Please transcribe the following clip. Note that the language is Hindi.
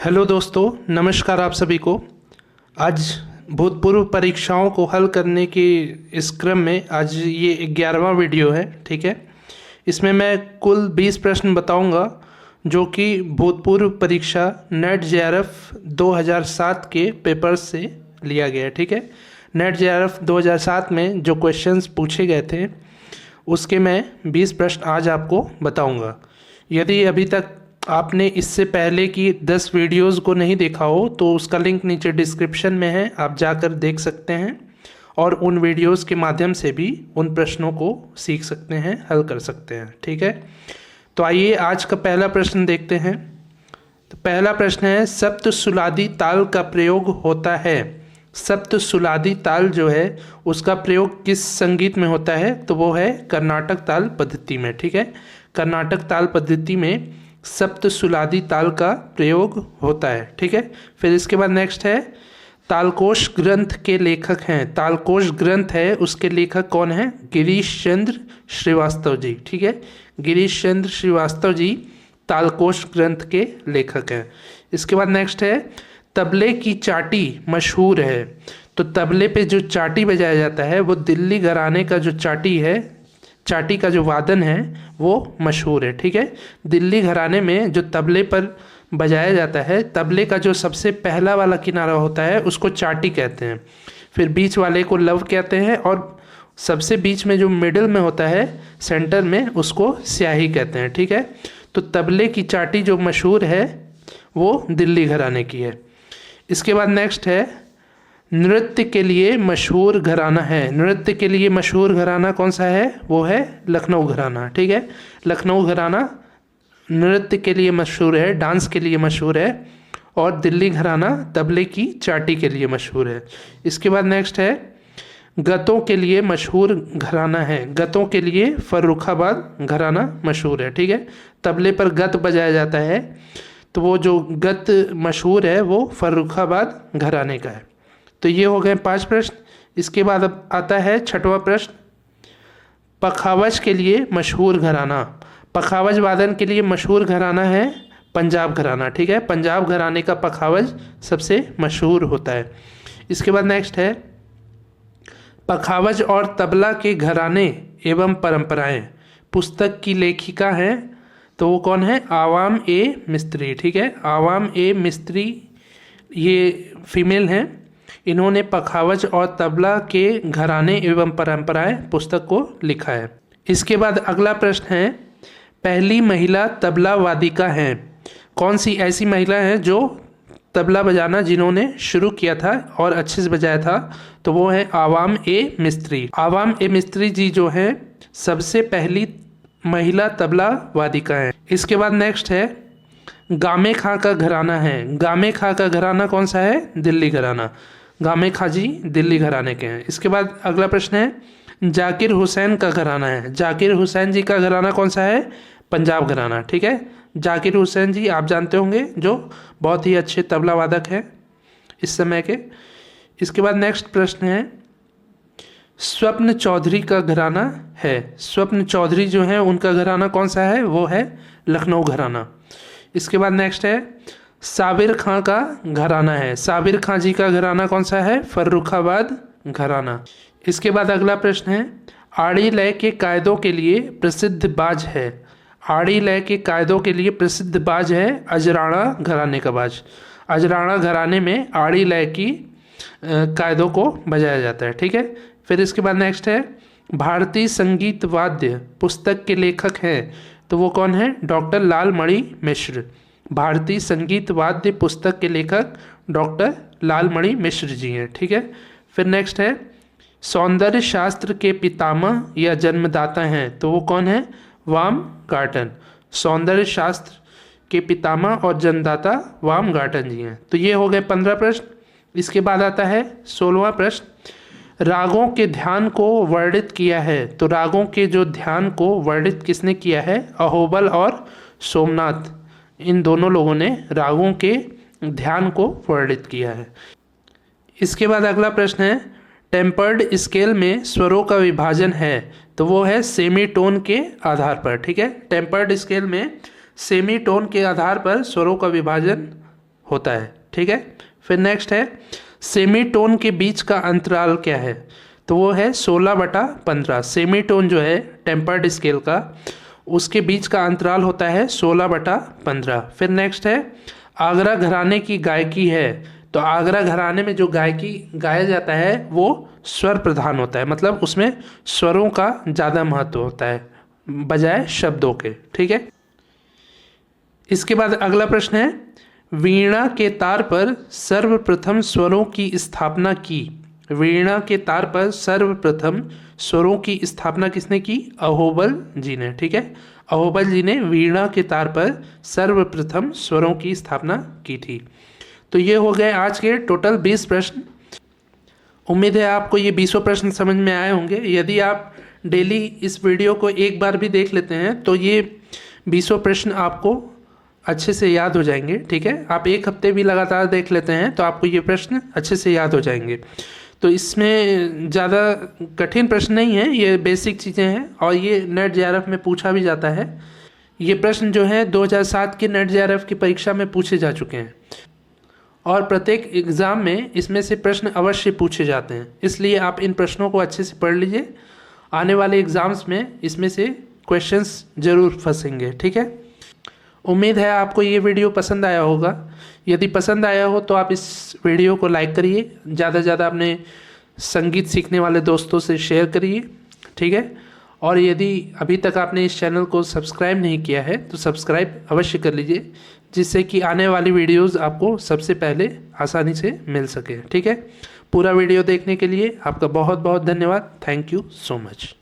हेलो दोस्तों, नमस्कार आप सभी को। आज भूतपूर्व परीक्षाओं को हल करने के इस क्रम में आज ये 11वां वीडियो है। ठीक है, इसमें मैं कुल 20 प्रश्न बताऊंगा जो कि भूतपूर्व परीक्षा नेट जेआरएफ 2007 के पेपर से लिया गया है। ठीक है, नेट जेआरएफ 2007 में जो क्वेश्चंस पूछे गए थे उसके मैं 20 प्रश्न आज आपको बताऊंगा। यदि अभी तक आपने इससे पहले की 10 वीडियोस को नहीं देखा हो तो उसका लिंक नीचे डिस्क्रिप्शन में है, आप जाकर देख सकते हैं और उन वीडियोस के माध्यम से भी उन प्रश्नों को सीख सकते हैं, हल कर सकते हैं। ठीक है, तो आइए आज का पहला प्रश्न देखते हैं। तो पहला प्रश्न है, सप्तसुलादी ताल का प्रयोग होता है। सप्तसुलादी ताल जो है उसका प्रयोग किस संगीत में होता है? तो वो है कर्नाटक ताल पद्धति में। ठीक है, कर्नाटक ताल पद्धति में सप्तसुलादी ताल का प्रयोग होता है। ठीक है, फिर इसके बाद नेक्स्ट है, तालकोश ग्रंथ के लेखक हैं। तालकोश ग्रंथ है उसके लेखक कौन है? गिरीश चंद्र श्रीवास्तव जी। ठीक है, गिरीश चंद्र श्रीवास्तव जी तालकोश ग्रंथ के लेखक हैं। इसके बाद नेक्स्ट है, तबले की चाटी मशहूर है। तो तबले पे जो चाटी बजाया जाता है वो दिल्ली घराने का जो चाटी है, चाटी का जो वादन है वो मशहूर है। ठीक है, दिल्ली घराने में जो तबले पर बजाया जाता है, तबले का जो सबसे पहला वाला किनारा होता है उसको चाटी कहते हैं, फिर बीच वाले को लव कहते हैं और सबसे बीच में जो मिडिल में होता है सेंटर में उसको स्याही कहते हैं। ठीक है, तो तबले की चाटी जो मशहूर है वो दिल्ली घराने की है। इसके बाद नेक्स्ट है, नृत्य के लिए मशहूर घराना है। नृत्य के लिए मशहूर घराना कौन सा है? वो है लखनऊ घराना। ठीक है, लखनऊ घराना नृत्य के लिए मशहूर है, डांस के लिए मशहूर है, और दिल्ली घराना तबले की चाटी के लिए मशहूर है। इसके बाद नेक्स्ट है, गतों के लिए मशहूर घराना है। गतों के लिए फर्रुखाबाद घराना मशहूर है। ठीक है, तबले पर गत बजाया जाता है तो वो जो गत मशहूर है वो फर्रुखाबाद घराने का है। तो ये हो गए 5 प्रश्न। इसके बाद अब आता है 6वां प्रश्न, पखावज के लिए मशहूर घराना। पखावज वादन के लिए मशहूर घराना है पंजाब घराना। ठीक है, पंजाब घराने का पखावज सबसे मशहूर होता है। इसके बाद नेक्स्ट है, पखावज और तबला के घराने एवं परंपराएं पुस्तक की लेखिका हैं, तो वो कौन है? आवाम ए मिस्त्री। ठीक है, आवाम ए मिस्त्री ये फीमेल हैं, इन्होंने पखावज और तबला के घराने एवं परंपराएं पुस्तक को लिखा है। इसके बाद अगला प्रश्न है, पहली महिला तबला वादिका हैं। कौन सी ऐसी महिला है जो तबला बजाना जिन्होंने शुरू किया था और अच्छे से बजाया था? तो वो है आवाम ए मिस्त्री। आवाम ए मिस्त्री जी जो है सबसे पहली महिला तबला वादिका है। इसके बाद नेक्स्ट है, गामे खां का घराना है। गामे खां का घराना कौन सा है? दिल्ली घराना। गामे खां जी दिल्ली घराने के हैं। इसके बाद अगला प्रश्न है, जाकिर हुसैन का घराना है। जाकिर हुसैन जी का घराना कौन सा है? पंजाब घराना। ठीक है, जाकिर हुसैन जी आप जानते होंगे जो बहुत ही अच्छे तबला वादक हैं इस समय के। इसके बाद नेक्स्ट प्रश्न है, स्वप्न चौधरी का घराना है। स्वप्न चौधरी जो है उनका घराना कौन सा है? वो है लखनऊ घराना। इसके बाद नेक्स्ट है, साबिर खां का घराना है। साबिर खां जी का घराना कौन सा है? फर्रुखाबाद घराना। इसके बाद अगला प्रश्न है, आड़ी लय के कायदों के लिए प्रसिद्ध बाज है। आड़ी लय के कायदों के लिए प्रसिद्ध बाज है अजराणा घराने का बाज। अजराणा घराने में आड़ी लय की कायदों को बजाया जाता है। ठीक है, फिर इसके बाद नेक्स्ट है, भारतीय संगीत वाद्य पुस्तक के लेखक हैं, तो वो कौन है? डॉक्टर लालमणि मिश्र। भारतीय संगीत वाद्य पुस्तक के लेखक डॉक्टर लालमणि मिश्र जी हैं। ठीक है, फिर नेक्स्ट है, सौंदर्य शास्त्र के पितामह या जन्मदाता हैं, तो वो कौन है? वामगार्टन। सौंदर्य शास्त्र के पितामह और जन्मदाता वामगार्टन जी हैं। तो ये हो गए 15 प्रश्न। इसके बाद आता है 16वां प्रश्न, रागों के ध्यान को वर्णित किया है। तो रागों के जो ध्यान को वर्णित किसने किया है? अहोबल और सोमनाथ, इन दोनों लोगों ने रागों के ध्यान को वर्णित किया है। इसके बाद अगला प्रश्न है, टेम्पर्ड स्केल में स्वरों का विभाजन है, तो वो है सेमीटोन के आधार पर। ठीक है, टेम्पर्ड स्केल में सेमीटोन के आधार पर स्वरों का विभाजन होता है, ठीक है। फिर नेक्स्ट है सेमीटोन के बीच का अंतराल क्या है, तो वो है 16/15। सेमीटोन जो है टेम्पर्ड स्केल का, उसके बीच का अंतराल होता है 16/15। फिर नेक्स्ट है आगरा घराने की गायकी है, तो आगरा घराने में जो गायकी गाया जाता है वो स्वर प्रधान होता है, मतलब उसमें स्वरों का ज़्यादा महत्व होता है बजाय शब्दों के, ठीक है। इसके बाद अगला प्रश्न है वीणा के तार पर सर्वप्रथम स्वरों की स्थापना की। वीणा के तार पर सर्वप्रथम स्वरों की स्थापना किसने की? अहोबल जी ने, ठीक है। अहोबल जी ने वीणा के तार पर सर्वप्रथम स्वरों की स्थापना की थी। तो ये हो गए आज के टोटल 20 प्रश्न। उम्मीद है आपको ये 20 प्रश्न समझ में आए होंगे। यदि आप डेली इस वीडियो को एक बार भी देख लेते हैं तो ये 20 प्रश्न आपको अच्छे से याद हो जाएंगे, ठीक है। आप एक हफ्ते भी लगातार देख लेते हैं तो आपको ये प्रश्न अच्छे से याद हो जाएंगे। तो इसमें ज़्यादा कठिन प्रश्न नहीं है, ये बेसिक चीज़ें हैं और ये नेट जेआरएफ में पूछा भी जाता है। ये प्रश्न जो है 2007 के नेट जेआरएफ की परीक्षा में पूछे जा चुके हैं और प्रत्येक एग्ज़ाम में इसमें से प्रश्न अवश्य पूछे जाते हैं, इसलिए आप इन प्रश्नों को अच्छे से पढ़ लीजिए। आने वाले एग्ज़ाम्स में इसमें से क्वेश्चंस ज़रूर फंसेंगे, ठीक है। उम्मीद है आपको ये वीडियो पसंद आया होगा। यदि पसंद आया हो तो आप इस वीडियो को लाइक करिए, ज़्यादा से ज़्यादा अपने संगीत सीखने वाले दोस्तों से शेयर करिए, ठीक है। और यदि अभी तक आपने इस चैनल को सब्सक्राइब नहीं किया है तो सब्सक्राइब अवश्य कर लीजिए, जिससे कि आने वाली वीडियोज़ आपको सबसे पहले आसानी से मिल सके, ठीक है। पूरा वीडियो देखने के लिए आपका बहुत बहुत धन्यवाद। Thank you so much.